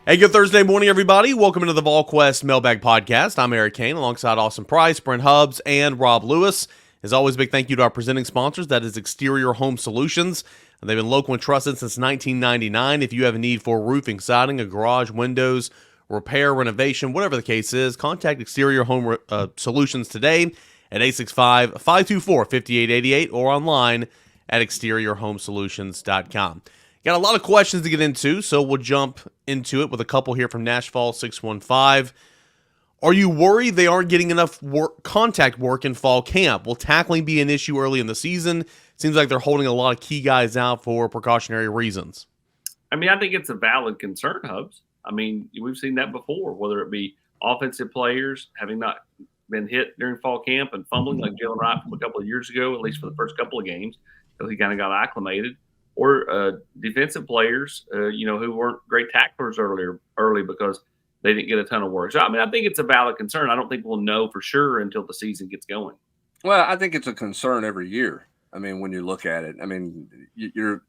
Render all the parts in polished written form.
Hey, good Thursday morning, everybody. Welcome into the Volquest Mailbag Podcast. I'm Eric Kane alongside Austin Price, Brent Hubbs, and Rob Lewis. As always, big thank you to our presenting sponsors. That is Exterior Home Solutions. They've been local and trusted since 1999. If you have a need for roofing, siding, a garage, windows, repair, renovation, whatever the case is, contact Exterior Home Solutions today at 865-524-5888 or online at exteriorhomesolutions.com. Got a lot of questions to get into, so we'll jump into it with a couple here from Nashville 615. Are you worried they aren't getting enough contact work in fall camp? Will tackling be an issue early in the season? Seems like they're holding a lot of key guys out for precautionary reasons. I mean, I think it's a valid concern, Hubs. I mean, we've seen that before, whether it be offensive players having not been hit during fall camp and fumbling like Jaylen Wright from a couple of years ago, at least for the first couple of games, until he kind of got acclimated. Or defensive players, who weren't great tacklers early because they didn't get a ton of work. So, I mean, I think it's a valid concern. I don't think we'll know for sure until the season gets going. Well, I think it's a concern every year. I mean, when you look at it, I mean, you're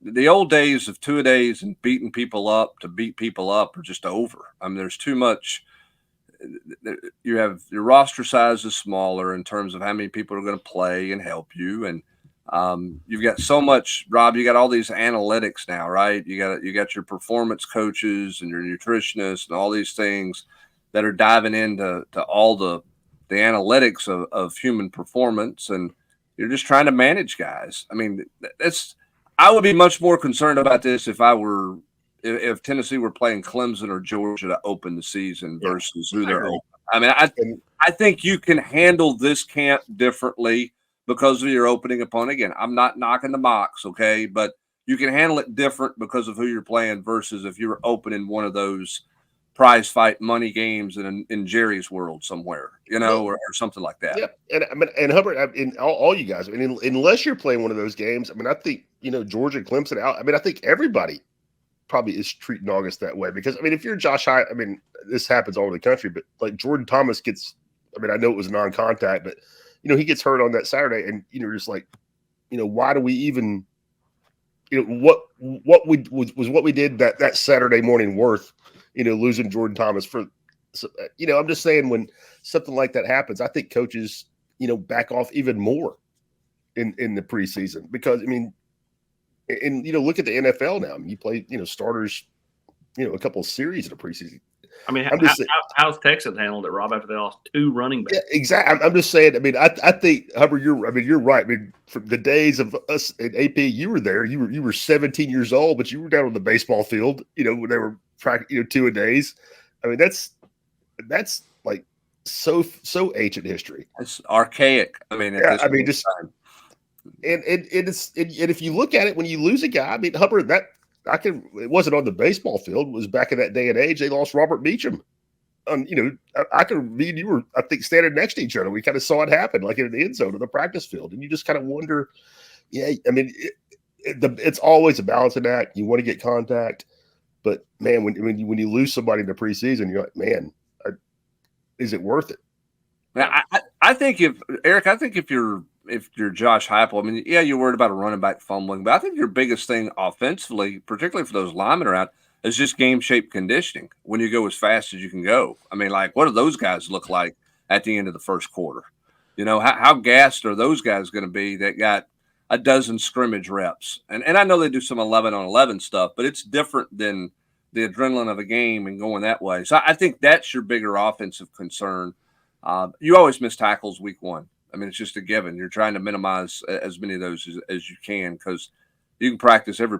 the old days of two-a-days and beating people up to beat people up are just over. I mean, there's too much. You have your roster size is smaller in terms of how many people are going to play and help you, and you've got so much, Rob. You got all these analytics now, right? You got your performance coaches and your nutritionists and all these things that are diving into all the analytics of human performance, and you're just trying to manage guys. I mean, I would be much more concerned about this if if Tennessee were playing Clemson or Georgia to open the season versus who they're open. I mean, I think you can handle this camp differently because of your opening opponent. Again, I'm not knocking the Mocs, okay, but you can handle it different because of who you're playing versus if you were opening one of those prize fight money games in Jerry's world somewhere, or something like that. Yeah, and Hubbard, all you guys, I mean, unless you're playing one of those games, I mean, I think Georgia, Clemson out. I mean, I think everybody probably is treating August that way because I mean, if you're Josh Hyatt, I mean, this happens all over the country, but like Jordan Thomas gets. I mean, I know it was non-contact, but he gets hurt on that Saturday, and just like, why do we even, what we did that Saturday morning worth, losing Jordan Thomas for, I'm just saying when something like that happens, I think coaches, back off even more in the preseason because I mean, and look at the NFL now. I mean, you play, starters, a couple of series in the preseason. I mean, how's Texas handled it, Rob, after they lost two running backs? Yeah, exactly. I'm just saying. I mean, I think Hubbard, you're right. I mean, from the days of us at AP, you were there. You were 17 years old, but you were down on the baseball field. When they were practicing, two-a-days. I mean, that's like so ancient history. It's archaic. I mean, I mean, just and if you look at it when you lose a guy, I mean, Hubbard, it wasn't on the baseball field. It was back in that day and age. They lost Robert Beecham. Me and you were, I think, standing next to each other. We kind of saw it happen, like in the end zone of the practice field. And you just kind of wonder, I mean, it's always a balancing act. You want to get contact. But, man, when you lose somebody in the preseason, you're like, man, is it worth it? Now, I think if you're Josh Heupel, I mean, yeah, you're worried about a running back fumbling, but I think your biggest thing offensively, particularly for those linemen around, is just game shape conditioning when you go as fast as you can go. I mean, like, what do those guys look like at the end of the first quarter? How gassed are those guys going to be that got a dozen scrimmage reps? And I know they do some 11-on-11 stuff, but it's different than the adrenaline of a game and going that way. So I think that's your bigger offensive concern. You always miss tackles week one. I mean, it's just a given. You're trying to minimize as many of those as you can because you can practice every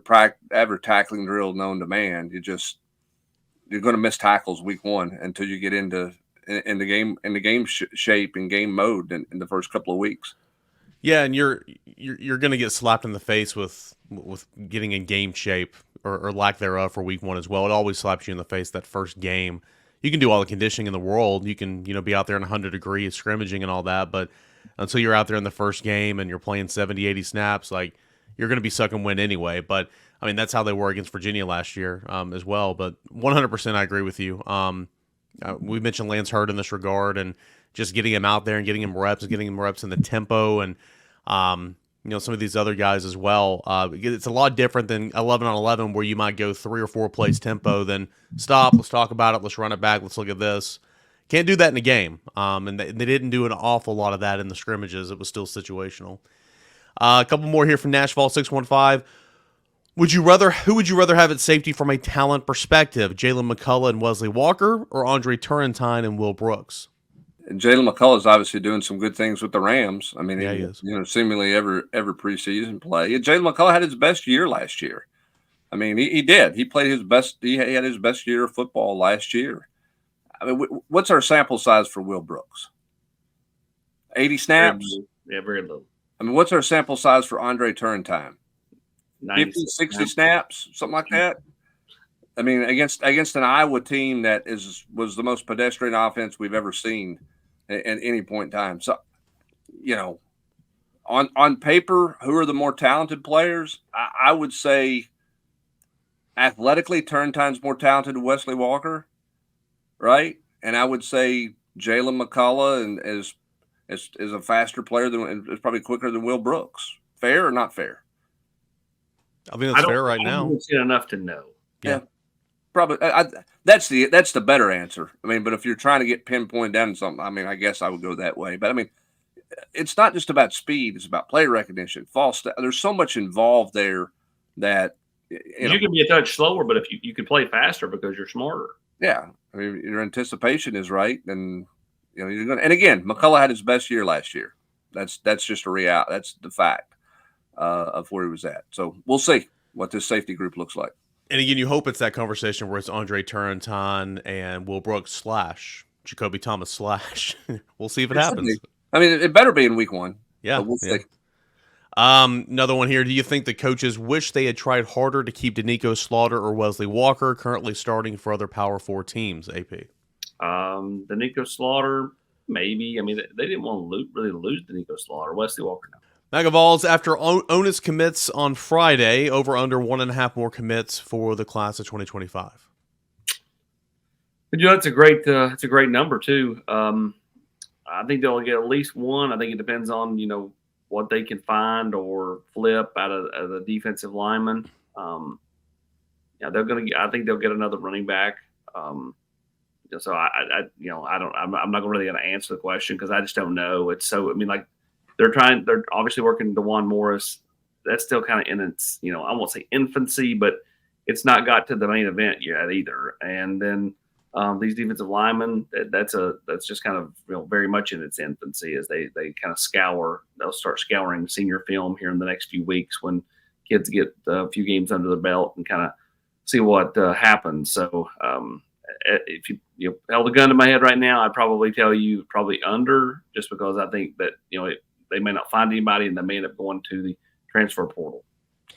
tackling drill known to man. You're going to miss tackles week one until you get into the game shape and game mode in the first couple of weeks. Yeah, and you're going to get slapped in the face with getting in game shape or lack thereof for week one as well. It always slaps you in the face that first game. You can do all the conditioning in the world. You can be out there in 100 degrees scrimmaging and all that, but until you're out there in the first game and you're playing 70, 80 snaps, like you're going to be sucking wind anyway. But I mean, that's how they were against Virginia last year as well. But 100% I agree with you. We mentioned Lance Hurd in this regard and just getting him out there and getting him reps in the tempo. And some of these other guys as well. It's a lot different than 11 on 11 where you might go 3 or 4 plays tempo, then stop, let's talk about it, let's run it back, let's look at this. Can't do that in a game. And they didn't do an awful lot of that in the scrimmages. It was still situational. A couple more here from Nashville 615. Who would you rather have at safety from a talent perspective? Jaylen McCollough and Wesley Walker, or Andre Turrentine and Will Brooks? And Jaylen McCollough is obviously doing some good things with the Rams. I mean, Yeah, he is. Seemingly every preseason play. Jaylen McCollough had his best year last year. I mean, he did. He played his best. He had his best year of football last year. I mean, what's our sample size for Will Brooks? 80 snaps? Yeah, very little. I mean, what's our sample size for Andre Turrentine? 50, 60 snaps, something like that. I mean, against an Iowa team that was the most pedestrian offense we've ever seen at any point in time. So, on paper, who are the more talented players? I would say athletically, Turrentine's more talented than Wesley Walker, right? And I would say Jaylen McCollough and is a faster player and is probably quicker than Will Brooks. Fair or not fair? I mean, it's fair right now. I haven't seen enough to know. Yeah. Probably that's the better answer. I mean, but if you're trying to get pinpointed down to something, I mean, I guess I would go that way. But I mean, it's not just about speed; it's about play recognition, there's so much involved there that you can be a touch slower, but if you can play faster because you're smarter. Yeah, I mean, your anticipation is right, and you're going. And again, McCollough had his best year last year. That's just a reality. That's the fact of where he was at. So we'll see what this safety group looks like. And again, you hope it's that conversation where it's Andre Turrentine and Will Brooks / Jacoby Thomas / We'll see if it happens. I mean, it better be in week 1. Yeah. We'll see. Another one here. Do you think the coaches wish they had tried harder to keep Doneiko Slaughter or Wesley Walker, currently starting for other Power 4 teams, AP? Doneiko Slaughter, maybe. I mean, they didn't want to really lose Doneiko Slaughter. Wesley Walker, no. MagaVols, after Onis commits on Friday, over under 1.5 more commits for the class of 2025. It's a great number too. I think they'll get at least one. I think it depends on what they can find or flip out of the defensive lineman. I think they'll get another running back. So I'm not really going to answer the question because I just don't know. It's so, I mean, like they're obviously working DeJuan Morris. That's still kind of in its, I won't say infancy, but it's not got to the main event yet either. And then these defensive linemen, that's just kind of very much in its infancy as they kind of scour. They'll start scouring senior film here in the next few weeks when kids get a few games under their belt and kind of see what happens. So if you held a gun to my head right now, I'd probably tell you probably under, just because I think that they may not find anybody and they may end up going to the transfer portal.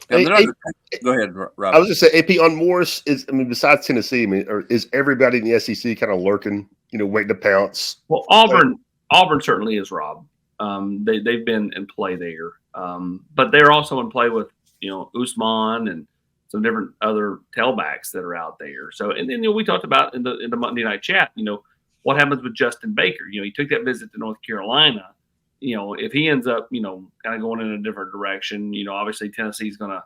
Go ahead, Rob. I was just saying, AP on Morris besides Tennessee, is everybody in the SEC kind of lurking, waiting to pounce? Well, Auburn certainly is, Rob. They've been in play there, but they're also in play with Usman and some different other tailbacks that are out there. So, and then we talked about in the Monday night chat, what happens with Justin Baker? He took that visit to North Carolina. If he ends up, kind of going in a different direction, obviously Tennessee's going to,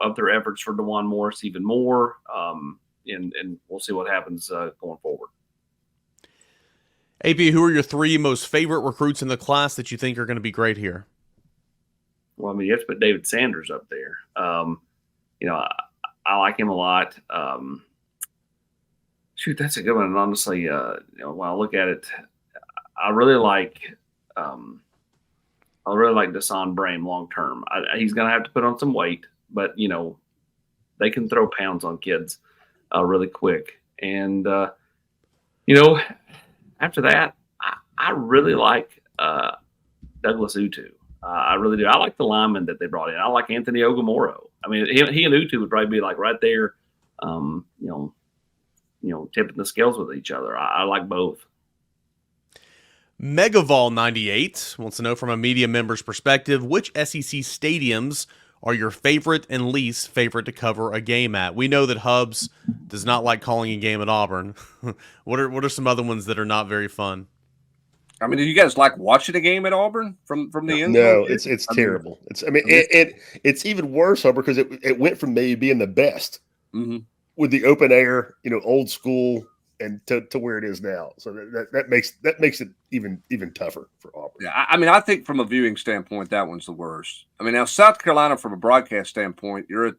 up their efforts for DeJuan Morris even more. And we'll see what happens going forward. AP, who are your 3 most favorite recruits in the class that you think are going to be great here? Well, you have to put David Sanders up there. I like him a lot. That's a good one. And honestly, when I look at it, I really like Desan Brame long term. He's going to have to put on some weight, but they can throw pounds on kids really quick. And after that, I really like Douglas Utu. I really do. I like the linemen that they brought in. I like Anthony Ogamoro. I mean, he and Utu would probably be like right there, tipping the scales with each other. I like both. MagaVol 98 wants to know from a media member's perspective, which SEC stadiums are your favorite and least favorite to cover a game at? We know that Hubs does not like calling a game at Auburn. What are some other ones that are not very fun? I mean, do you guys like watching a game at Auburn from the end zone? No, it's terrible. It's even worse, Hubbard, because it went from maybe being the best with the open air, old school, and to where it is now. So that makes it even tougher for Auburn. Yeah, I mean, I think from a viewing standpoint, that one's the worst. I mean, now South Carolina, from a broadcast standpoint, you're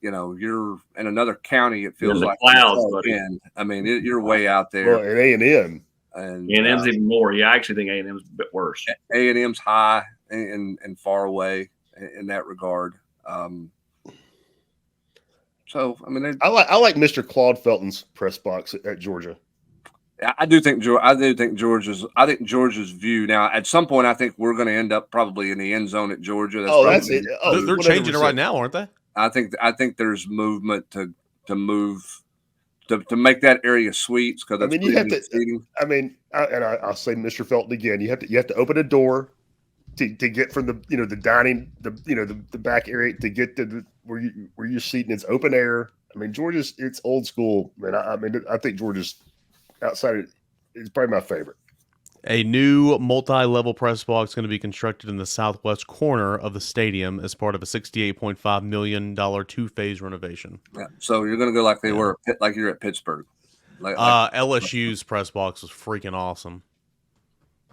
in another county. It feels like clouds, buddy. I mean, you're way out there. Well, and A&M. And A&M's even more. Yeah, I actually think A&M's a bit worse. A&M's high and far away in that regard. So I mean, I like Mr. Claude Felton's press box at Georgia. I do think Georgia's view now. At some point, I think we're going to end up probably in the end zone at Georgia. That's it. They're changing it right now, aren't they? I think there's movement to move. To make that area suites, because you have to. I'll say Mr. Felton again. You have to open a door to get from the dining the back area to get to where you're seating. It's open air. I mean, Georgia's it's old school, man. I think Georgia's outside is probably my favorite. A new multi-level press box going to be constructed in the southwest corner of the stadium as part of a $68.5 million two-phase renovation. Yeah, so you're going to go like like you're at Pittsburgh. LSU's press box was freaking awesome.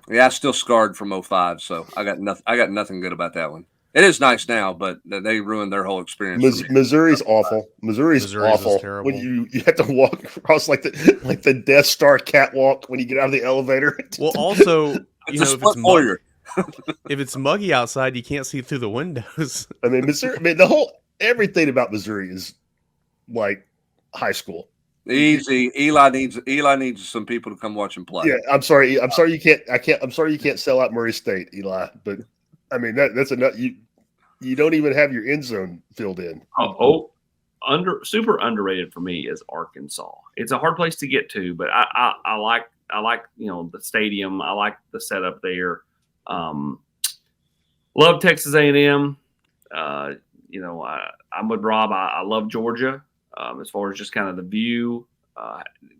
Yeah, I'm still scarred from 2005, so I got nothing good about that one. It is nice now, but they ruined their whole experience. Missouri's awful. Missouri's awful. When you have to walk across like the Death Star catwalk when you get out of the elevator. Well, also, if it's muggy outside, you can't see through the windows. I mean, Missouri. Everything about Missouri is like high school. Easy. Eli needs some people to come watch him play. Yeah, I'm sorry you can't. I'm sorry you can't sell out Murray State, Eli. But I mean that's enough. You don't even have your end zone filled in. Super underrated for me is Arkansas. It's a hard place to get to, but I like the stadium. I like the setup there. Love Texas A&M. I'm with Rob. I love Georgia. As far as just kind of the view,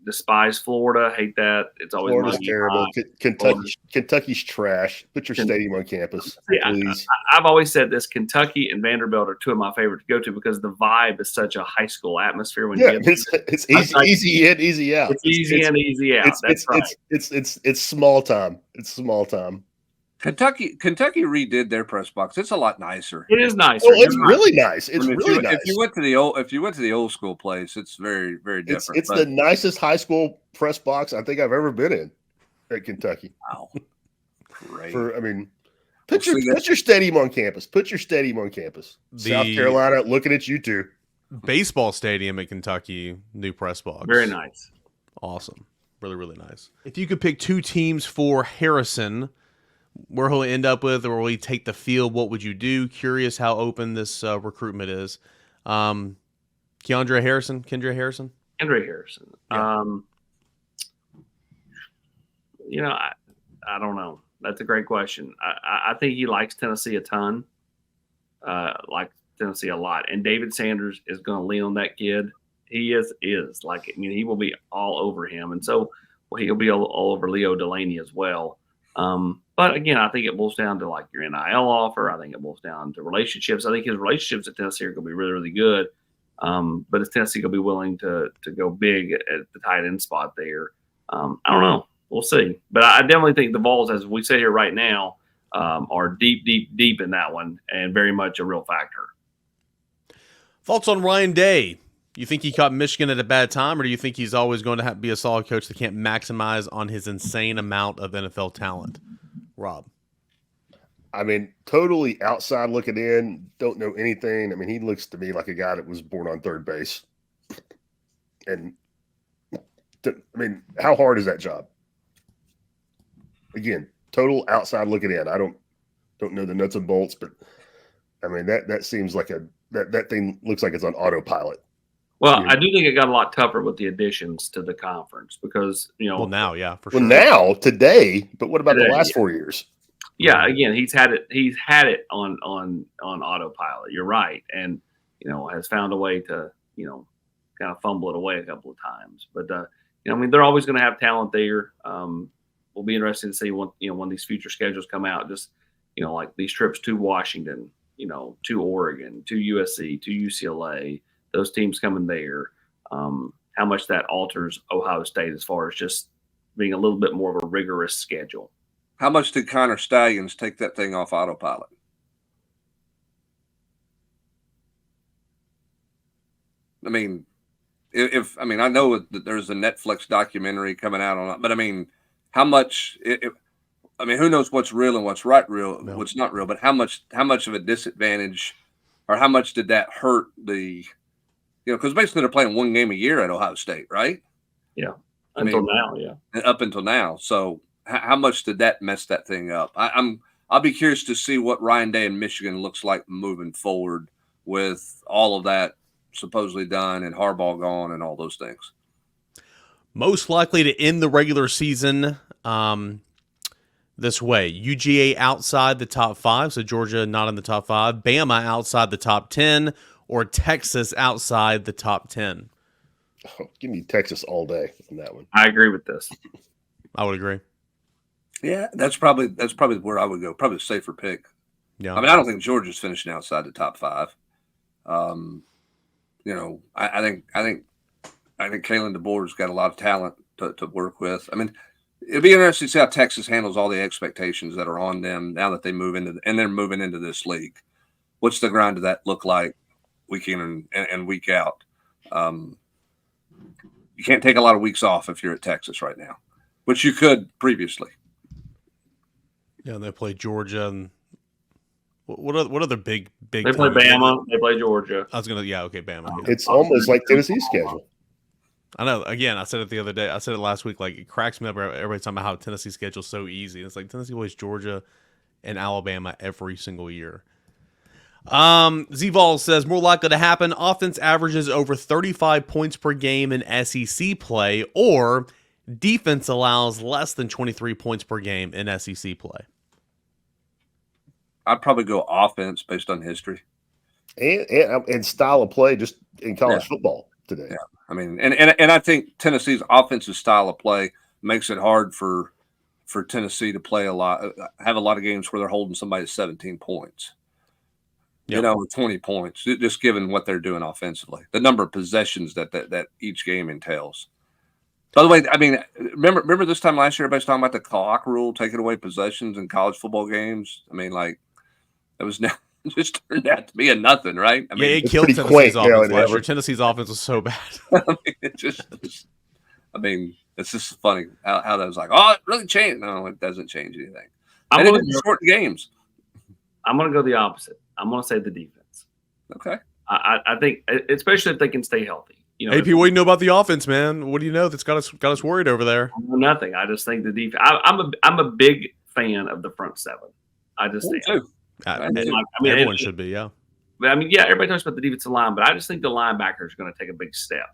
despise Florida. Hate that. It's always Florida's terrible. Kentucky's trash. Put your stadium on campus, please. I've always said this: Kentucky and Vanderbilt are two of my favorite to go to because the vibe is such a high school atmosphere. It's easy in, easy out. It's easy in, easy out. That's right. It's small time. It's small time. Kentucky redid their press box. It's a lot nicer. It is nicer. Oh, it's really nice. It's really nice. If you went to the old school place, it's very, very different. It's the nicest high school press box I think I've ever been in at Kentucky. Wow, great. Put your stadium on campus. Put your stadium on campus. South Carolina looking at you too. Baseball stadium at Kentucky, new press box. Very nice. Awesome. Really, really nice. If you could pick two teams for Harrison, where he'll end up with, or will he take the field? What would you do? Curious how open this recruitment is. Kendra Harrison. Yeah. I don't know. That's a great question. I think he likes Tennessee a ton. Likes Tennessee a lot. And David Sanders is going to lean on that kid. He is he will be all over him. And so he'll be all over Leo Delaney as well. But again, I think it boils down to like your NIL offer. I think it boils down to relationships. I think his relationships at Tennessee are going to be really, really good. But is Tennessee going to be willing to go big at the tight end spot there? I don't know. We'll see. But I definitely think the Vols, as we sit here right now, are deep, deep, deep in that one and very much a real factor. Thoughts on Ryan Day? You think he caught Michigan at a bad time, or do you think he's always going to be a solid coach that can't maximize on his insane amount of NFL talent? Rob. I mean, totally outside looking in, don't know anything. I mean, he looks to me like a guy that was born on third base. And, how hard is that job? Again, total outside looking in. I don't know the nuts and bolts, but, I mean, that seems like that thing looks like it's on autopilot. Well, I do think it got a lot tougher with the additions to the conference because, Well, now, yeah, for sure. Well, now, today, but what about the last 4 years? Yeah, again, he's had it on autopilot. You're right. And, has found a way to, kind of fumble it away a couple of times. But, they're always going to have talent there. will be interesting to see when these future schedules come out. Just like these trips to Washington, to Oregon, to USC, to UCLA, those teams coming there. How much that alters Ohio State as far as just being a little bit more of a rigorous schedule. How much did Connor Stallions take that thing off autopilot? I mean, I know that there's a Netflix documentary coming out on it, but I mean, how much? Who knows what's real and what's what's not real? But how much of a disadvantage, or how much did that hurt the? Because basically they're playing one game a year at Ohio State, right? Yeah, now, yeah, up until now. So how much did that mess that thing up? I'll be curious to see what Ryan Day in Michigan looks like moving forward with all of that supposedly done and Harbaugh gone and all those things. Most likely to end the regular season this way: UGA outside the top 5, so Georgia not in the top 5, Bama outside the top 10, or Texas outside the top 10. Oh, give me Texas all day on that one. I agree with this. I would agree. Yeah, that's probably where I would go. Probably a safer pick. Yeah. I don't think Georgia's finishing outside the top 5. I think Kalen DeBoer's got a lot of talent to work with. I mean, it'll be interesting to see how Texas handles all the expectations that are on them now that they move into and they're moving into this league. What's the grind of that look like week in and week out? You can't take a lot of weeks off if you're at Texas right now, which you could previously. Yeah, and they play Georgia and what other big? They play Bama. They play Georgia. I was Bama. Yeah. It's almost like Tennessee's schedule. I know. Again, I said it the other day. I said it last week. Like, it cracks me up every time about how Tennessee's schedule's so easy. It's like Tennessee plays Georgia and Alabama every single year. Z-Vol says more likely to happen: offense averages over 35 points per game in SEC play, or defense allows less than 23 points per game in SEC play. I'd probably go offense based on history and style of play just in college football today. Yeah. I mean, and I think Tennessee's offensive style of play makes it hard for Tennessee to play have a lot of games where they're holding somebody to 17 points. Yep. 20 points, just given what they're doing offensively, the number of possessions that each game entails. By the way, I mean, remember this time last year, everybody's talking about the clock rule, taking away possessions in college football games. I mean, like, it was now just turned out to be a nothing, right? I mean, it killed Tennessee's offense last year. Tennessee's offense was so bad. It's just funny how that was like, oh, it really changed. No, it doesn't change anything. I'm going to shorten games. I'm going to go the opposite. I'm going to say the defense. Okay. I think, especially if they can stay healthy. AP, what do you know about the offense, man? What do you know that's got us worried over there? Nothing. I just think the defense. I'm a big fan of the front seven. I just think. Everyone should be, yeah. I mean, yeah, everybody talks about the defensive line, but I just think the linebackers are going to take a big step.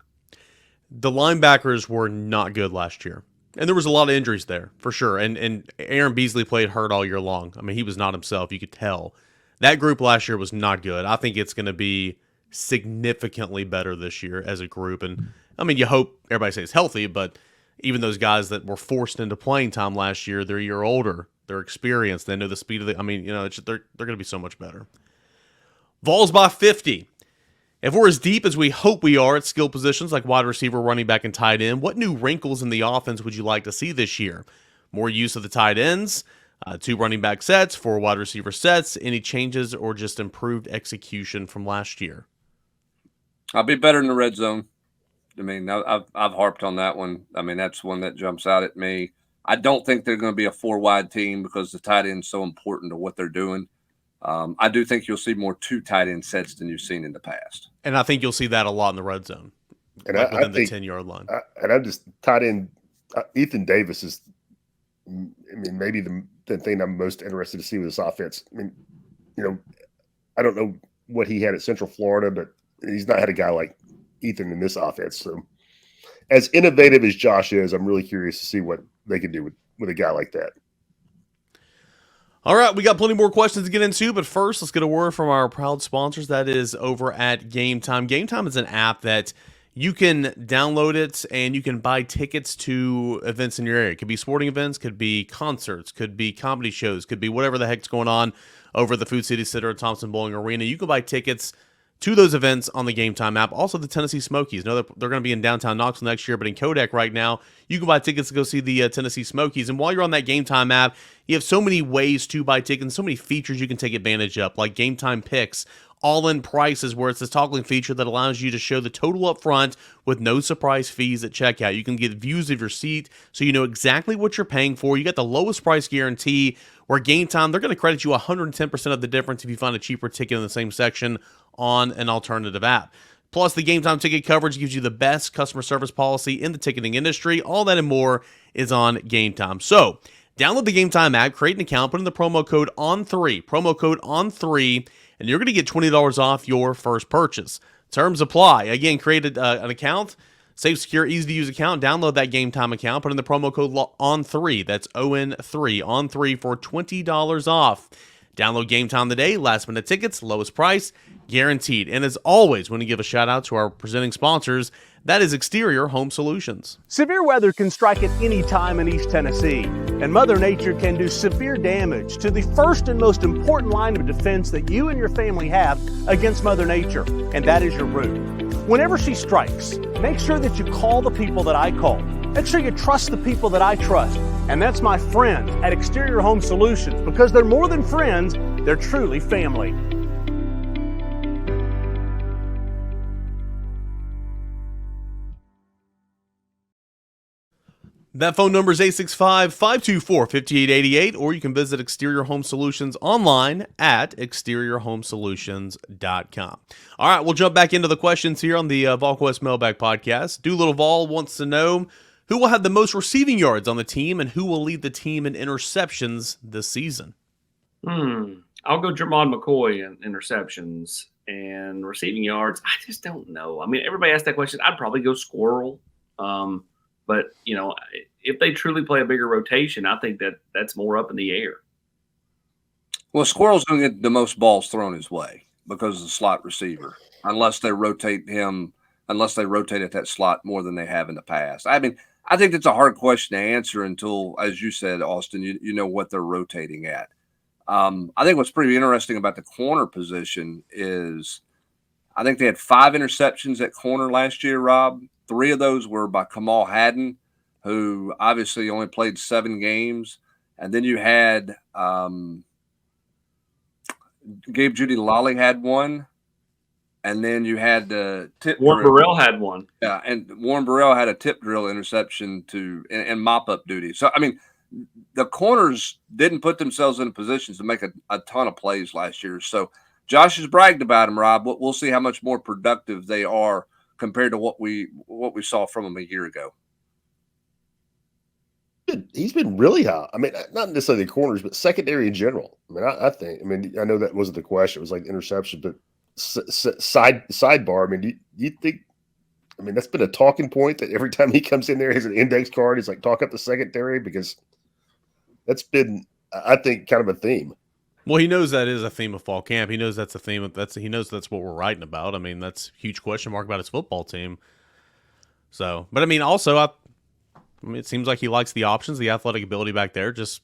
The linebackers were not good last year, and there was a lot of injuries there for sure. And Aaron Beasley played hurt all year long. I mean, he was not himself. You could tell. That group last year was not good. I think it's going to be significantly better this year as a group. And I mean, you hope everybody stays healthy, but even those guys that were forced into playing time last year, they're a year older, they're experienced, they know the speed of the, I mean, they're going to be so much better. Vols by 50. If we're as deep as we hope we are at skill positions like wide receiver, running back, and tight end, what new wrinkles in the offense would you like to see this year? More use of the tight ends, 2 running back sets, 4 wide receiver sets, any changes, or just improved execution from last year? I'll be better in the red zone. I mean, I've harped on that one. I mean, that's one that jumps out at me. I don't think they're going to be a 4-wide team because the tight end is so important to what they're doing. I do think you'll see more 2 tight end sets than you've seen in the past. And I think you'll see that a lot in the red zone. And like within I think, the 10-yard line. I'm just tight end. Ethan Davis is, I mean, maybe the thing I'm most interested to see with this offense. I mean, I don't know what he had at Central Florida, but he's not had a guy like Ethan in this offense. So as innovative as Josh is, I'm really curious to see what they can do with a guy like that. All right, we got plenty more questions to get into, but first, let's get a word from our proud sponsors. That is over at Game Time. Game Time is an app that You can download it and you can buy tickets to events in your area. It could be sporting events, could be concerts, could be comedy shows, could be whatever the heck's going on over the Food City Center at Thompson Bowling Arena. You can buy tickets to those events on the Game Time app. Also, the Tennessee Smokies. Know that they're going to be in downtown Knoxville next year, but in Kodak right now, you can buy tickets to go see the Tennessee Smokies. And while you're on that Game Time app, you have so many ways to buy tickets, so many features you can take advantage of, like Game Time Picks, all-in prices, where it's this toggling feature that allows you to show the total up front with no surprise fees at checkout. You can get views of your seat so you know exactly what you're paying for. You got the lowest price guarantee, where Game Time, they're going to credit you 110% of the difference if you find a cheaper ticket in the same section on an alternative app. Plus, the Game Time ticket coverage gives you the best customer service policy in the ticketing industry. All that and more is on Game Time. So, download the Game Time app, create an account, put in the promo code ON3, and you're going to get $20 off your first purchase. Terms apply. Again, create an account, safe, secure, easy-to-use account. Download that Game Time account. Put in the promo code ON3. That's ON3. ON3 for $20 off. Download Game Time today. Last-minute tickets, lowest price, guaranteed. And as always, when you give a shout-out to our presenting sponsors, that is Exterior Home Solutions. Severe weather can strike at any time in East Tennessee, and Mother Nature can do severe damage to the first and most important line of defense that you and your family have against Mother Nature, and that is your roof. Whenever she strikes, make sure that you call the people that I call. Make sure you trust the people that I trust, and that's my friends at Exterior Home Solutions, because they're more than friends, they're truly family. That phone number is 865-524-5888, or you can visit Exterior Home Solutions online at exteriorhomesolutions.com. All right, we'll jump back into the questions here on the Volquest Mailbag Podcast. Doolittle Vol wants to know who will have the most receiving yards on the team and who will lead the team in interceptions this season. I'll go Jermon McCoy in interceptions, and receiving yards, I just don't know. I mean, everybody asked that question. I'd probably go Squirrel. But, you know, if they truly play a bigger rotation, I think that's more up in the air. Well, Squirrel's going to get the most balls thrown his way because of the slot receiver, unless they rotate at that slot more than they have in the past. I mean, I think it's a hard question to answer until, as you said, Austin, you know what they're rotating at. I think what's pretty interesting about the corner position is I think they had 5 interceptions at corner last year, Rob. 3 of those were by Kamal Haddon, who obviously only played 7 games. And then you had Gabe Judy Lolly had 1. And then you had tip Warren Burrell had 1. Yeah, and Warren Burrell had a tip drill interception and mop-up duty. So, I mean, the corners didn't put themselves in positions to make a ton of plays last year. So Josh has bragged about them, Rob. We'll see how much more productive they are compared to what we saw from him a year ago. He's been really high. I mean, not necessarily the corners, but secondary in general. I mean, I think. I mean, I know that wasn't the question. It was like interception, but sidebar. I mean, do you think? I mean, that's been a talking point that every time he comes in there, he has an index card. He's like, talk up the secondary, because that's been, I think, kind of a theme. Well, he knows that is a theme of fall camp. He knows that's a theme. He knows that's what we're writing about. I mean, that's a huge question mark about his football team. So, but I mean, also, I mean, it seems like he likes the options, the athletic ability back there. Just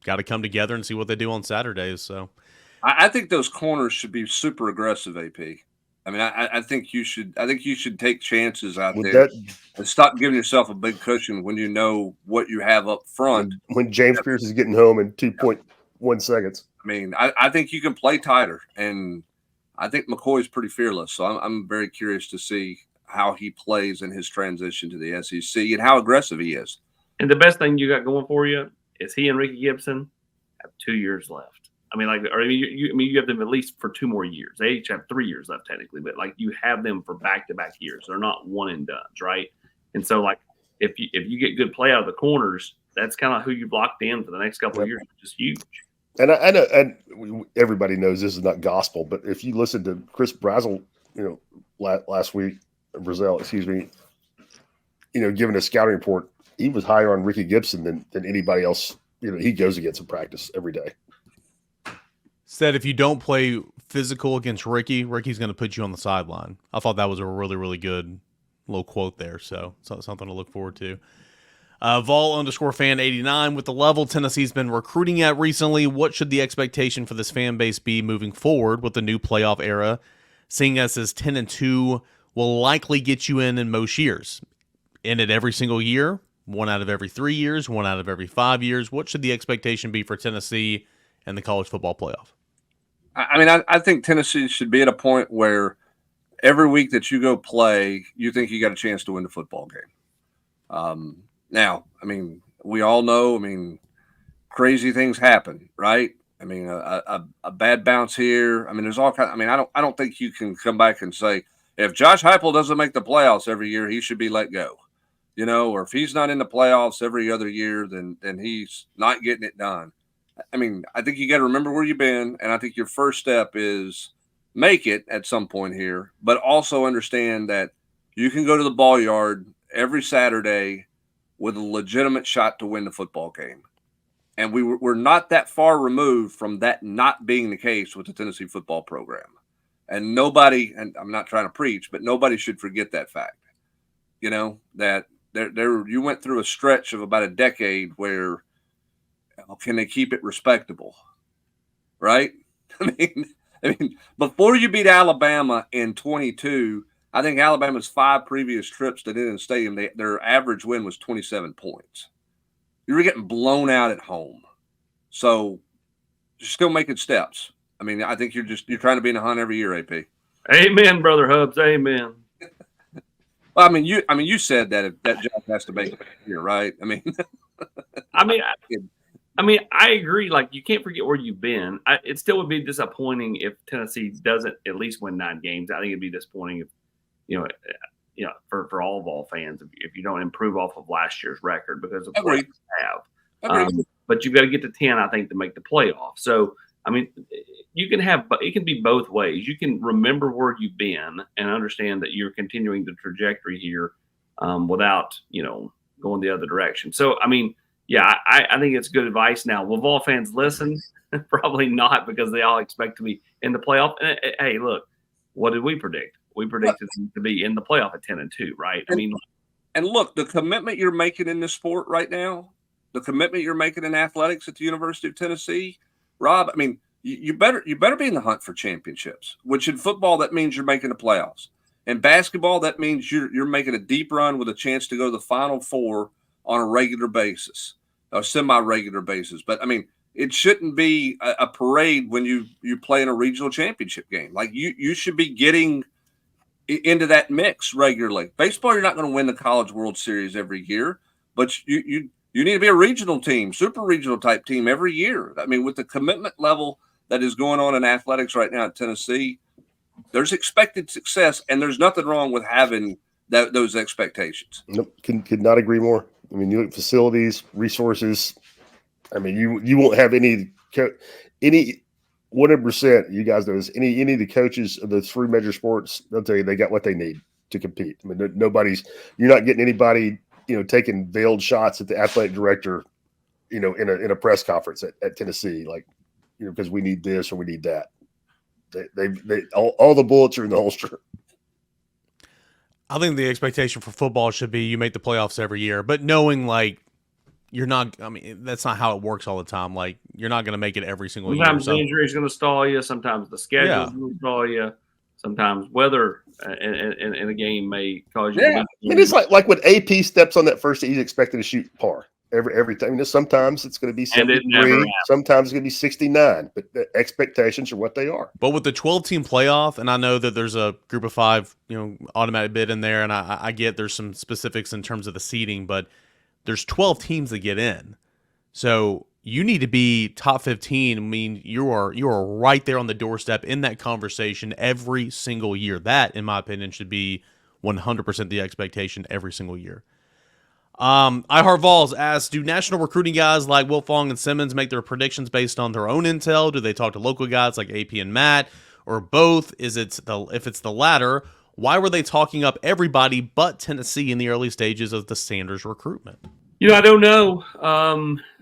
got to come together and see what they do on Saturdays. So, I think those corners should be super aggressive, AP. I mean, I think you should. I think you should take chances out there and stop giving yourself a big cushion when you know what you have up front. When James Pierce is getting home in 2.1 seconds. I mean, I think you can play tighter, and I think McCoy's pretty fearless. So I'm very curious to see how he plays in his transition to the SEC and how aggressive he is. And the best thing you got going for you is he and Ricky Gibson have 2 years left. I mean, you have them at least for 2 more years. They each have 3 years left technically, but like you have them for back-to-back years. They're not one and done, right? And so like if you get good play out of the corners, that's kind of who you've locked in for the next couple of years, which is huge. And I know, and everybody knows this is not gospel, but if you listen to Chris Brazel, last week, Brazel, excuse me, giving a scouting report, he was higher on Ricky Gibson than anybody else. He goes against in practice every day. Said if you don't play physical against Ricky, Ricky's going to put you on the sideline. I thought that was a really, really good little quote there. So something to look forward to. Vol_fan89 with the level Tennessee's been recruiting at recently. What should the expectation for this fan base be moving forward with the new playoff era? Seeing us as 10-2 will likely get you in most years. In it every single year, 1 out of every 3 years, 1 out of every 5 years. What should the expectation be for Tennessee and the college football playoff? I mean, I think Tennessee should be at a point where every week that you go play, you think you got a chance to win the football game. Now, I mean, we all know, I mean, crazy things happen, right? I mean, a bad bounce here. I mean, there's all kinds. I mean, I don't think you can come back and say, if Josh Heupel doesn't make the playoffs every year, he should be let go, you know, or if he's not in the playoffs every other year, then he's not getting it done. I mean, I think you got to remember where you've been, and I think your first step is make it at some point here, but also understand that you can go to the ball yard every Saturday with a legitimate shot to win the football game. And we're not that far removed from that not being the case with the Tennessee football program. And nobody, and I'm not trying to preach, but nobody should forget that fact. You know, that there you went through a stretch of about a decade where can they keep it respectable? Right? I mean, before you beat Alabama in 22, I think Alabama's 5 previous trips to Neyland Stadium, their average win was 27 points. You were getting blown out at home. So you're still making steps. I mean, I think you're trying to be in the hunt every year, AP. Amen, Brother Hubs. Amen. Well, I mean, you said that if that job has to make it here, right? I mean, I agree. Like, you can't forget where you've been. It still would be disappointing if Tennessee doesn't at least win 9 games. I think it'd be disappointing if, for all Vol fans, if you don't improve off of last year's record, because of what you have. But you've got to get to 10, I think, to make the playoff. So, I mean, it can be both ways. You can remember where you've been and understand that you're continuing the trajectory here without, going the other direction. So, I mean, yeah, I think it's good advice. Now, will Vol fans listen? Probably not, because they all expect to be in the playoff. And, hey, look, what did we predict? We predicted to be in the playoff at 10-2, right? And look, the commitment you're making in this sport right now, the commitment you're making in athletics at the University of Tennessee, Rob, I mean, you better be in the hunt for championships, which in football, that means you're making the playoffs. In basketball, that means you're making a deep run with a chance to go to the Final Four on a regular basis, a semi-regular basis. But, I mean, it shouldn't be a parade when you play in a regional championship game. Like, you should be getting into that mix regularly. Baseball, you're not going to win the College World Series every year, but you need to be a regional team, super regional type team every year. I mean, with the commitment level that is going on in athletics right now at Tennessee, there's expected success, and there's nothing wrong with having those expectations. Nope, could not agree more. I mean, you look at facilities, resources. I mean, you won't have any 100%. You guys know this. Any of the coaches of the 3 major sports, they'll tell you they got what they need to compete. I mean, you're not getting anybody, taking veiled shots at the athletic director, in a press conference at Tennessee, like, because we need this or we need that. They all the bullets are in the holster. I think the expectation for football should be you make the playoffs every year, but knowing like you're not. I mean, that's not how it works all the time. Like, you're not going to make it every single year. Sometimes the injury is going to stall you. Sometimes the schedule is going to stall you. Sometimes weather in a game may cause you. Yeah, I mean, it's like when AP steps on that first, he's expected to shoot par every time. Sometimes it's going to be 73. Sometimes it's going to be 69. But the expectations are what they are. But with the 12-team playoff, and I know that there's a group of 5, automatic bid in there, and I get there's some specifics in terms of the seeding, but there's 12 teams that get in. So you need to be top 15. I mean, you are right there on the doorstep in that conversation every single year. That, in my opinion, should be 100% the expectation every single year. Vols asks, do national recruiting guys like Wilfong and Simmons make their predictions based on their own intel? Do they talk to local guys like AP and Matt, or both? If it's the latter, why were they talking up everybody but Tennessee in the early stages of the Sanders recruitment? I don't know.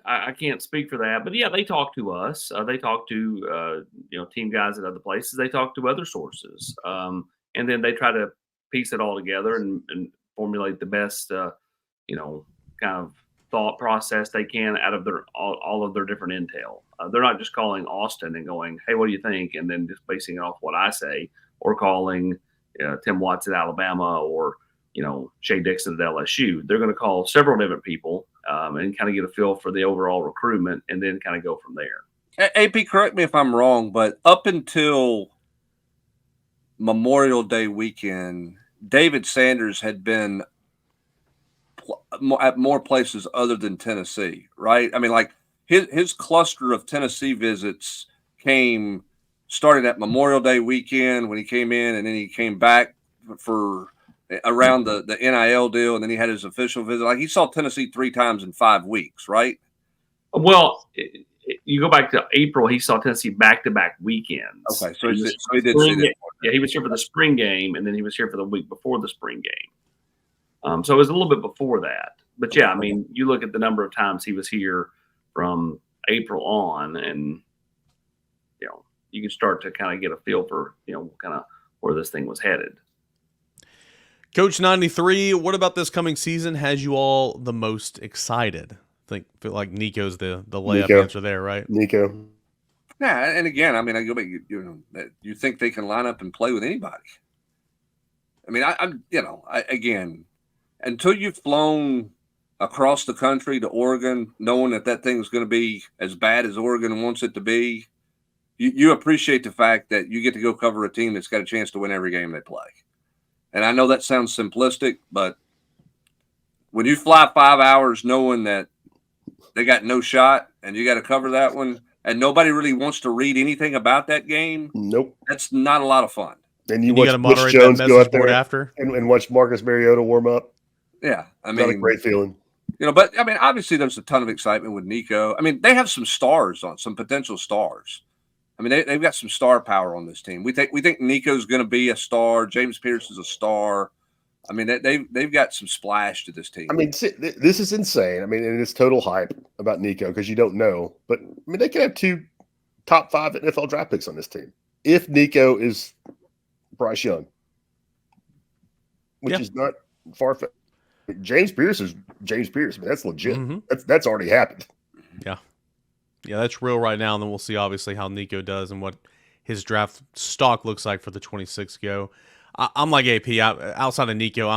I can't speak for that, but yeah, they talk to us. They talk to team guys at other places. They talk to other sources, and then they try to piece it all together and formulate the best, kind of thought process they can out of all of their different intel. They're not just calling Austin and going, "Hey, what do you think?" and then just basing it off what I say, or calling Tim Watts at Alabama or Shea Dixon at LSU. They're going to call several different people and kind of get a feel for the overall recruitment, and then kind of go from there. AP, correct me if I'm wrong, but up until Memorial Day weekend, David Sanders had been at more places other than Tennessee, right? I mean, like his cluster of Tennessee visits came starting at Memorial Day weekend when he came in, and then he came back for around the NIL deal, and then he had his official visit. Like, he saw Tennessee 3 times in 5 weeks, right? Well, you go back to April, he saw Tennessee back-to-back weekends. Okay, so he did see that. Yeah, he was here for the spring game, and then he was here for the week before the spring game. So it was a little bit before that. But, yeah, I mean, you look at the number of times he was here from April on, and, you can start to kind of get a feel for, kind of where this thing was headed. Coach 93, what about this coming season has you all the most excited? Feel like Nico's the layup answer there, right? Nico. Yeah, and again, I mean, I go back. You think they can line up and play with anybody? I mean, again, until you've flown across the country to Oregon, knowing that thing's going to be as bad as Oregon wants it to be, you appreciate the fact that you get to go cover a team that's got a chance to win every game they play. And I know that sounds simplistic, but when you fly 5 hours knowing that they got no shot and you got to cover that one, and nobody really wants to read anything about that game, nope, that's not a lot of fun. And you got to moderate that message board after and watch Marcus Mariota warm up. Yeah, I mean, not a great feeling. But I mean, obviously there's a ton of excitement with Nico. I mean, they have some potential stars. I mean, they've got some star power on this team. We think Nico's going to be a star. James Pierce is a star. I mean, they've got some splash to this team. I mean, this is insane. I mean, and it's total hype about Nico because you don't know. But I mean, they could have 2 top 5 NFL draft picks on this team if Nico is Bryce Young, which is not far-fetched. James Pierce is James Pierce. I mean, that's legit. Mm-hmm. That's already happened. Yeah, that's real right now, and then we'll see obviously how Nico does and what his draft stock looks like for the 26th go. I'm like AP. Outside of Nico,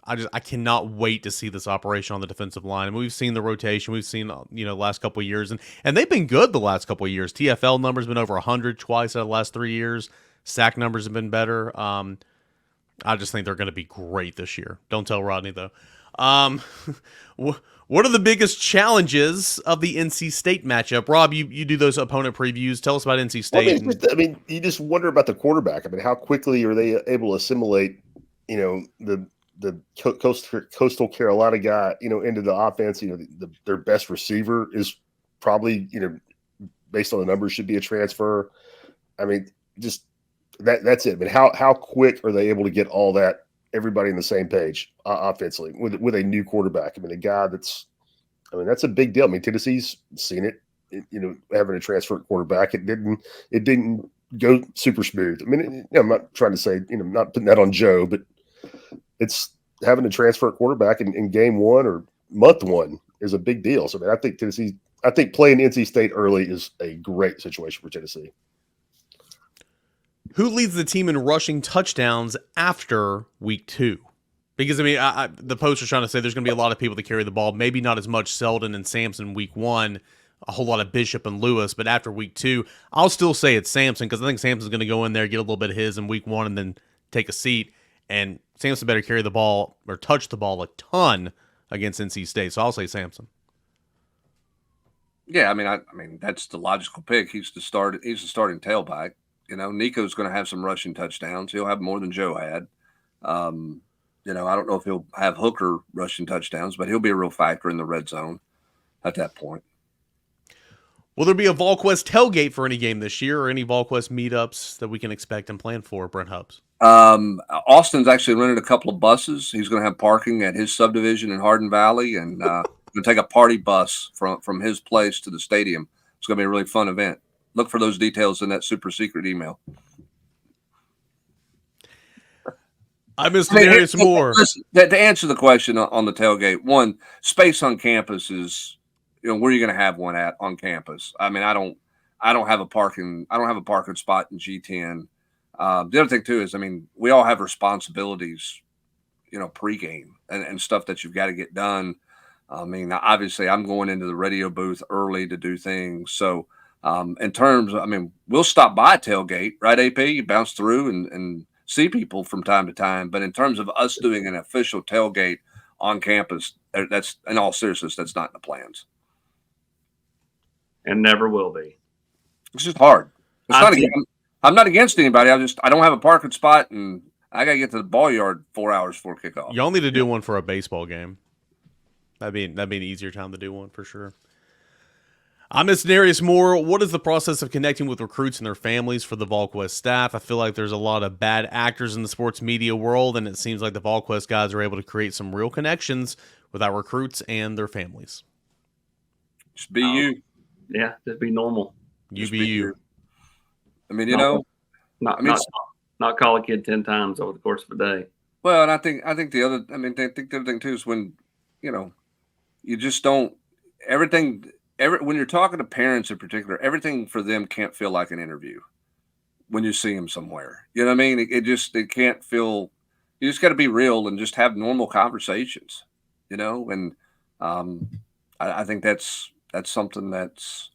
I cannot wait to see this operation on the defensive line. And we've seen the rotation. We've seen last couple of years, and they've been good the last couple of years. TFL numbers been over 100 twice out of the last 3 years. Sack numbers have been better. I just think they're going to be great this year. Don't tell Rodney though. What are the biggest challenges of the NC State matchup? Rob, you do those opponent previews. Tell us about NC State. Well, you just wonder about the quarterback. I mean, how quickly are they able to assimilate, the Coastal Carolina guy, into the offense? Their best receiver is probably, based on the numbers, should be a transfer. I mean, just that's it. I mean, how quick are they able to get all that? Everybody on the same page offensively with a new quarterback. I mean, a guy that's a big deal. I mean, Tennessee's seen it, having a transfer quarterback. It didn't go super smooth. I mean, I'm not trying to say, not putting that on Joe, but it's having a transfer quarterback in game 1 or month 1 is a big deal. So, I mean, I think playing NC State early is a great situation for Tennessee. Who leads the team in rushing touchdowns after week 2? Because, I mean, the post was trying to say there's going to be a lot of people that carry the ball. Maybe not as much Selden and Samson week 1, a whole lot of Bishop and Lewis. But after week 2, I'll still say it's Samson because I think Samson's going to go in there, get a little bit of his in week 1, and then take a seat. And Samson better carry the ball or touch the ball a ton against NC State. So I'll say Samson. Yeah, I mean that's the logical pick. He's the starting tailback. Nico's going to have some rushing touchdowns. He'll have more than Joe had. I don't know if he'll have Hooker rushing touchdowns, but he'll be a real factor in the red zone at that point. Will there be a Volquest tailgate for any game this year or any Volquest meetups that we can expect and plan for, Brent Hubbs? Austin's actually rented a couple of buses. He's going to have parking at his subdivision in Hardin Valley and going to take a party bus from his place to the stadium. It's going to be a really fun event. Look for those details in that super secret email. I miss Darius Moore. Listen, to answer the question on the tailgate, one, space on campus is, where are you going to have one at on campus? I mean, I don't have a parking spot in G10. The other thing too is, I mean, we all have responsibilities, pregame and stuff that you've got to get done. I mean, obviously I'm going into the radio booth early to do things. So, in terms of, I mean, we'll stop by a tailgate, right? AP, you bounce through and see people from time to time. But in terms of us doing an official tailgate on campus, that's, in all seriousness, that's not in the plans. And never will be. It's just hard. I'm not against anybody. I don't have a parking spot, and I got to get to the ball yard 4 hours before kickoff. Y'all need to do one for a baseball game. That'd be an easier time to do one for sure. I miss Darius Moore. What is the process of connecting with recruits and their families for the Volquest staff? I feel like there's a lot of bad actors in the sports media world, and it seems like the Volquest guys are able to create some real connections with our recruits and their families. Just be you. Yeah, just be normal. You be you. I mean, not call a kid 10 times over the course of a day. Well, and I think the other thing too is when, you just don't when you're talking to parents in particular, everything for them can't feel like an interview when you see them somewhere. You know what I mean? It can't feel, you just got to be real and just have normal conversations, and I think that's something that's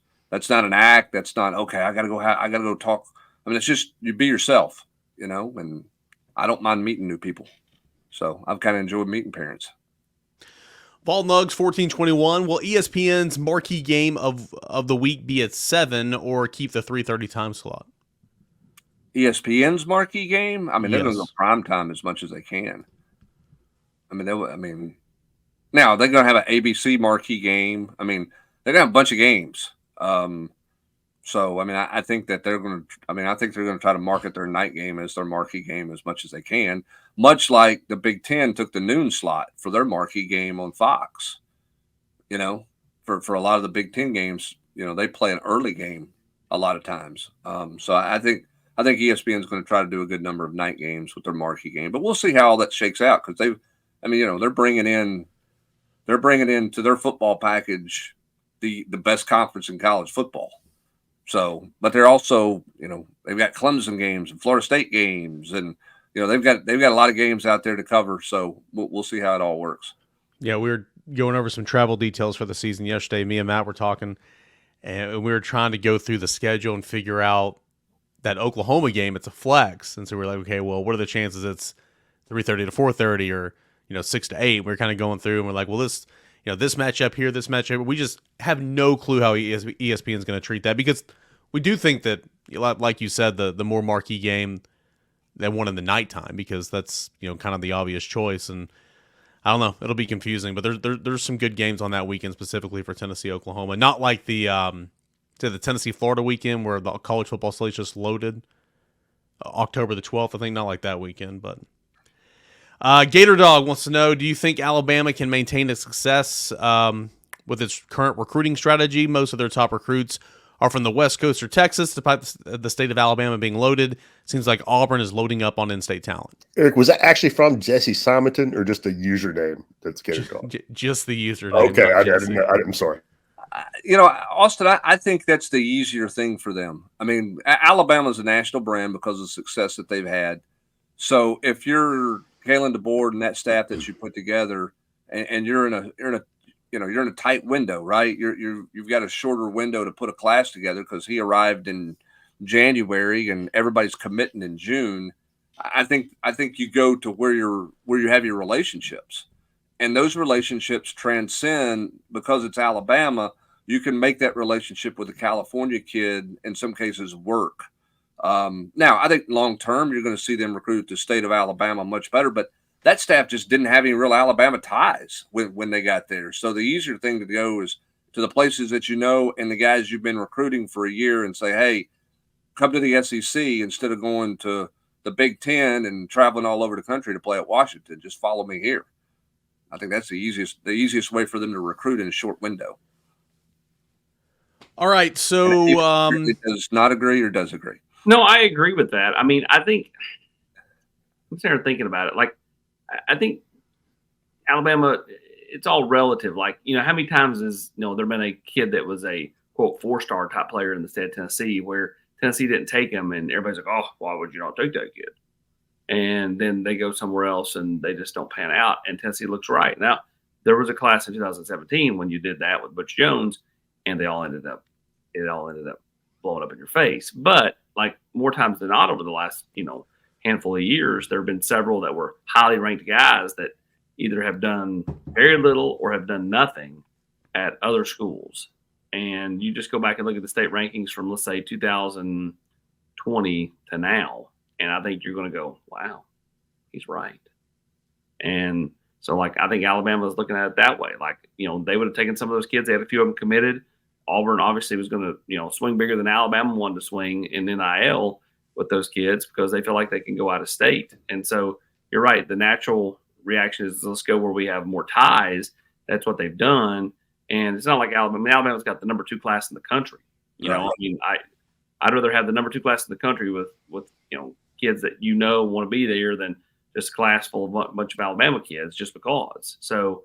not an act. That's not, okay, I got to go talk. I mean, it's just, you be yourself, and I don't mind meeting new people. So I've kind of enjoyed meeting parents. Vol Nugs 1421. Will ESPN's marquee game of the week be at 7 or keep the 3:30 time slot? ESPN's marquee game? I mean, they're going to go prime time as much as they can. I mean, now they're going to have an ABC marquee game. I mean, they're going to have a bunch of games. So, I mean, I think that they're going to try to market their night game as their marquee game as much as they can, much like the Big Ten took the noon slot for their marquee game on Fox. For a lot of the Big Ten games, they play an early game a lot of times. So I think ESPN is going to try to do a good number of night games with their marquee game, but we'll see how all that shakes out because they're bringing in to their football package the best conference in college football. So, but they're also, they've got Clemson games and Florida State games, and they've got a lot of games out there to cover. So we'll see how it all works. Yeah, we were going over some travel details for the season yesterday. Me and Matt were talking, and we were trying to go through the schedule and figure out that Oklahoma game. It's a flex, and so we're like, okay, well, what are the chances it's 3:30 to 4:30 or 6 to 8? We're kind of going through, and we're like, well, this matchup here, this matchup. We just have no clue how ESPN is going to treat that because we do think that, like you said, the more marquee game, they won in the nighttime because that's kind of the obvious choice. And I don't know, it'll be confusing, but there's some good games on that weekend specifically for Tennessee, Oklahoma. Not like the Tennessee Florida weekend where the college football slate's just loaded. October the 12th, I think, not like that weekend, but. Gator Dog wants to know, do you think Alabama can maintain its success with its current recruiting strategy? Most of their top recruits are from the West Coast or Texas, despite the state of Alabama being loaded. Seems like Auburn is loading up on in-state talent. Eric, was that actually from Jesse Simonton or just a username that's Gator Dog? Just the username. Okay, I didn't know. I'm sorry. Austin, I think that's the easier thing for them. I mean, Alabama's a national brand because of the success that they've had. So if you're Kalen DeBoer and that staff that you put together, and you're in a tight window, right? You've got a shorter window to put a class together because he arrived in January and everybody's committing in June. I think you go to where you have your relationships, and those relationships transcend because it's Alabama. You can make that relationship with a California kid in some cases work. Now, I think long term, you're going to see them recruit the state of Alabama much better, but that staff just didn't have any real Alabama ties when they got there. So the easier thing to go is to the places that and the guys you've been recruiting for a year and say, hey, come to the SEC instead of going to the Big Ten and traveling all over the country to play at Washington. Just follow me here. I think that's the easiest way for them to recruit in a short window. All right, so it does not agree or does agree. No, I agree with that. I mean, I think I'm sitting there thinking about it. Like, I think Alabama, it's all relative. Like, how many times has, there been a kid that was a, quote, 4-star type player in the state of Tennessee where Tennessee didn't take him and everybody's like, oh, why would you not take that kid? And then they go somewhere else and they just don't pan out and Tennessee looks right. Now, there was a class in 2017 when you did that with Butch Jones and it all ended up blowing up in your face. But like more times than not over the last, handful of years, there have been several that were highly ranked guys that either have done very little or have done nothing at other schools. And you just go back and look at the state rankings from, let's say, 2020 to now. And I think you're going to go, wow, he's right. And so, like, I think Alabama was looking at it that way. Like, they would have taken some of those kids. They had a few of them committed. Auburn obviously was going to, swing bigger than Alabama wanted to swing in NIL with those kids because they feel like they can go out of state. And so you're right. The natural reaction is let's go where we have more ties. That's what they've done. And it's not like Alabama. I mean, Alabama's got the number 2 class in the country. I mean, I'd rather have the number 2 class in the country with kids that want to be there than just a class full of a bunch of Alabama kids just because. So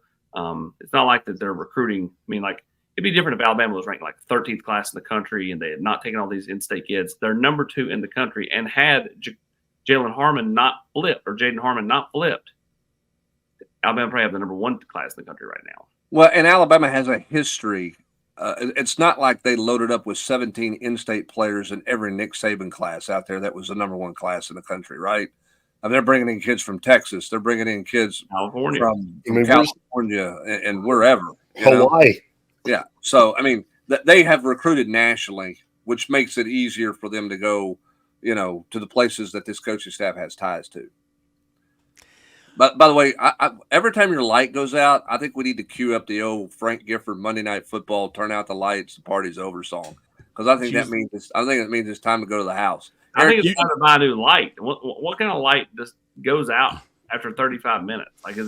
it's not like that they're recruiting. I mean, like, it'd be different if Alabama was ranked like 13th class in the country and they had not taken all these in-state kids. They're number 2 in the country and had Jaylen Harmon not flipped or Jaden Harmon not flipped. Alabama probably have the number 1 class in the country right now. Well, and Alabama has a history. It's not like they loaded up with 17 in-state players in every Nick Saban class out there that was the number 1 class in the country, right? I mean, they're bringing in kids from Texas. They're bringing in kids California. from California and wherever. Hawaii. Yeah. So, I mean, they have recruited nationally, which makes it easier for them to go, to the places that this coaching staff has ties to. But by the way, every time your light goes out, I think we need to cue up the old Frank Gifford Monday Night Football, turn out the lights, the party's over song. Because I think it means it's time to go to the house. I think it's time to buy a new light. What kind of light just goes out after 35 minutes? Like, you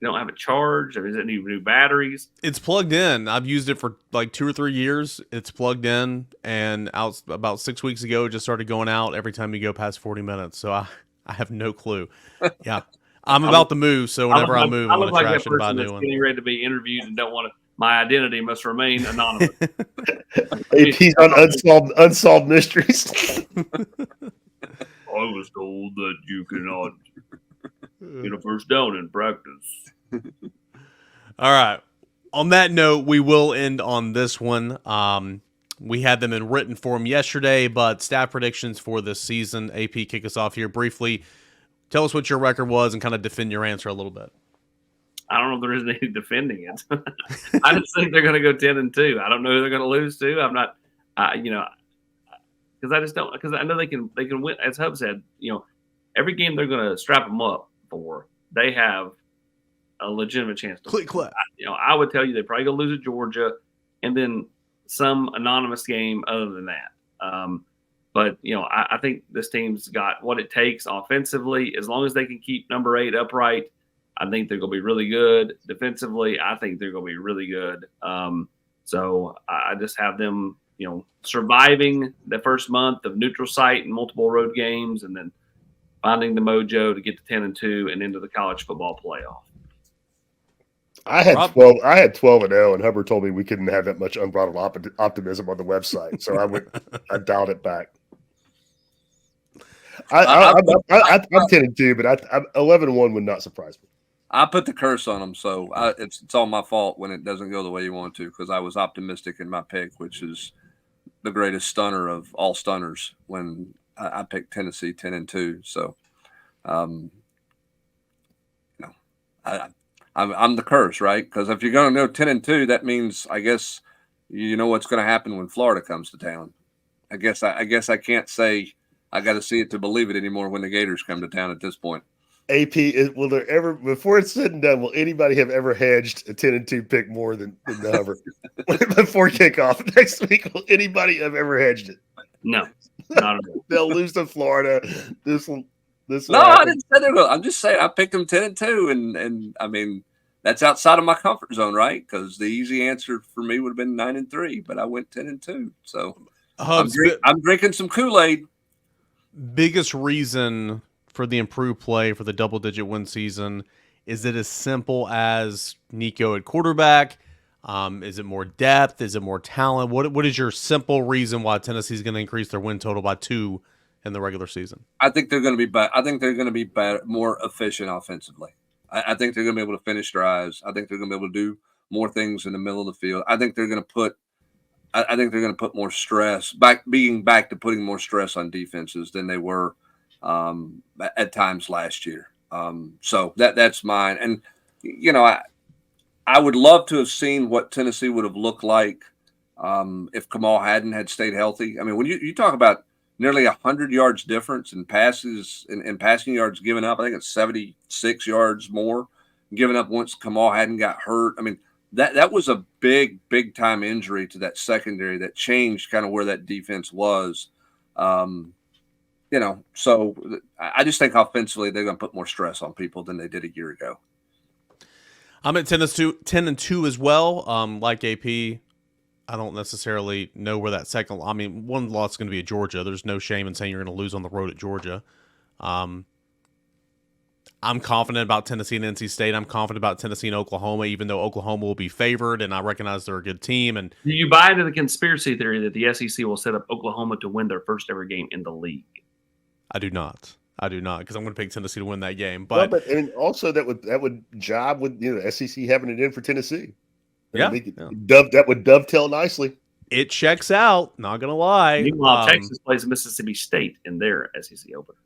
don't have a charge? Or is it new batteries? It's plugged in. I've used it for like 2 or 3 years. It's plugged in, and about 6 weeks ago, it just started going out every time you go past 40 minutes. So I have no clue. Yeah. I'm about to move, so whenever I move, I'm going to trash and buy a new one. Getting ready to be interviewed and don't want to. My identity must remain anonymous. AP's on unsolved mysteries. I was told that you cannot get a first down in practice. All right. On that note, we will end on this one. We had them in written form yesterday, but staff predictions for this season. AP, kick us off here briefly. Tell us what your record was and kind of defend your answer a little bit. I don't know if there is any defending it. I just think they're going to go 10-2. I don't know who they're going to lose to. I'm not, because I just don't. Because I know they can win. As Hub said, every game they're going to strap them up for, they have a legitimate chance to click. I would tell you they probably going to lose to Georgia, and then some anonymous game other than that. But, I think this team's got what it takes offensively. As long as they can keep number 8 upright, I think they're going to be really good. Defensively, I think they're going to be really good. So I just have them, surviving the first month of neutral site and multiple road games and then finding the mojo to get to 10-2 and into the college football playoff. I had 12-0, and Hubbard told me we couldn't have that much unbridled optimism on the website, so I dialed it back. I'm 10-2, but 11-1 would not surprise me. I put the curse on them, so it's all my fault when it doesn't go the way you want to, because I was optimistic in my pick, which is the greatest stunner of all stunners when I picked Tennessee 10-2. So, I'm the curse, right? Because if you're going to go 10-2, that means I guess you know what's going to happen when Florida comes to town. I guess I can't say I got to see it to believe it anymore when the Gators come to town at this point. AP, will there ever, before it's said and done, will anybody have ever hedged a 10-2 pick more than the Hubbard? Before kickoff next week, will anybody have ever hedged it? No, not at all. They'll lose to Florida. This No, I didn't say they're going. I'm just saying I picked them 10-2, and I mean that's outside of my comfort zone, right? Because the easy answer for me would have been 9-3, but I went 10-2. So I'm drinking some Kool-Aid. Biggest reason for the improved play for the double-digit win season? Is it as simple as Nico at quarterback? Is it more depth? Is it more talent? What is your simple reason why Tennessee's going to increase their win total by 2 in the regular season? I think they're going to be better. I think they're going to be better, more efficient offensively. I think they're going to be able to finish drives. I think they're going to be able to do more things in the middle of the field. I think they're going to put. I think they're going to put more stress back to putting more stress on defenses than they were at times last year. So that's mine. And I would love to have seen what Tennessee would have looked like if Kamal hadn't had stayed healthy. I mean, when you talk about nearly 100 yards difference in passes and passing yards given up, I think it's 76 yards more given up once Kamal hadn't got hurt. I mean, that was a big time injury to that secondary that changed kind of where that defense was. So I just think offensively they're going to put more stress on people than they did a year ago. I'm at 10-2 as well. Like AP, I don't necessarily know where that second. I mean, one loss is going to be at Georgia. There's no shame in saying you're going to lose on the road at Georgia. I'm confident about Tennessee and NC State. I'm confident about Tennessee and Oklahoma, even though Oklahoma will be favored, and I recognize they're a good team. And do you buy into the conspiracy theory that the SEC will set up Oklahoma to win their first ever game in the league? I do not, because I'm going to pick Tennessee to win that game. But, and also that would jive with the SEC having it in for Tennessee. That would dovetail nicely. It checks out. Not going to lie. Meanwhile, Texas plays Mississippi State in their SEC opener.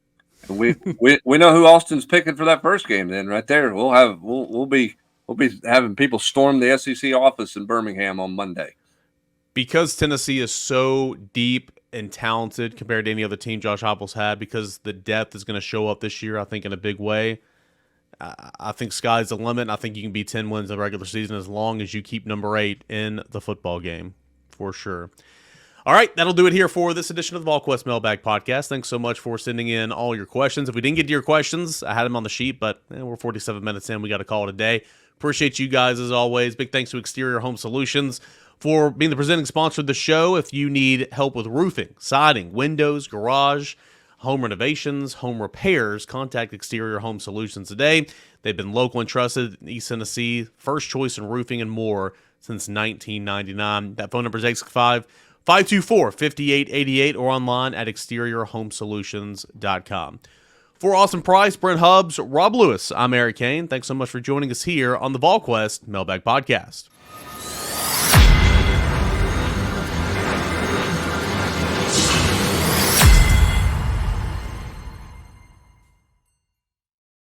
We know who Austin's picking for that first game. Then right there, we'll be having people storm the SEC office in Birmingham on Monday. Because Tennessee is so deep and talented compared to any other team Josh Heupel's had, because the depth is going to show up this year, I think, in a big way. I think sky's the limit. I think you can be 10 wins in the regular season as long as you keep number 8 in the football game, for sure. All right, that'll do it here for this edition of the Volquest Mailbag Podcast. Thanks so much for sending in all your questions. If we didn't get to your questions, I had them on the sheet, but we're 47 minutes in. We got to call it a day. Appreciate you guys as always. Big thanks to Exterior Home Solutions for being the presenting sponsor of the show. If you need help with roofing, siding, windows, garage, home renovations, home repairs, contact Exterior Home Solutions today. They've been local and trusted in East Tennessee, first choice in roofing and more since 1999. That phone number is 865-524-5888 or online at exteriorhomesolutions.com. For Austin Price, Brent Hubbs, Rob Lewis, I'm Eric Kane. Thanks so much for joining us here on the Volquest Mailbag Podcast.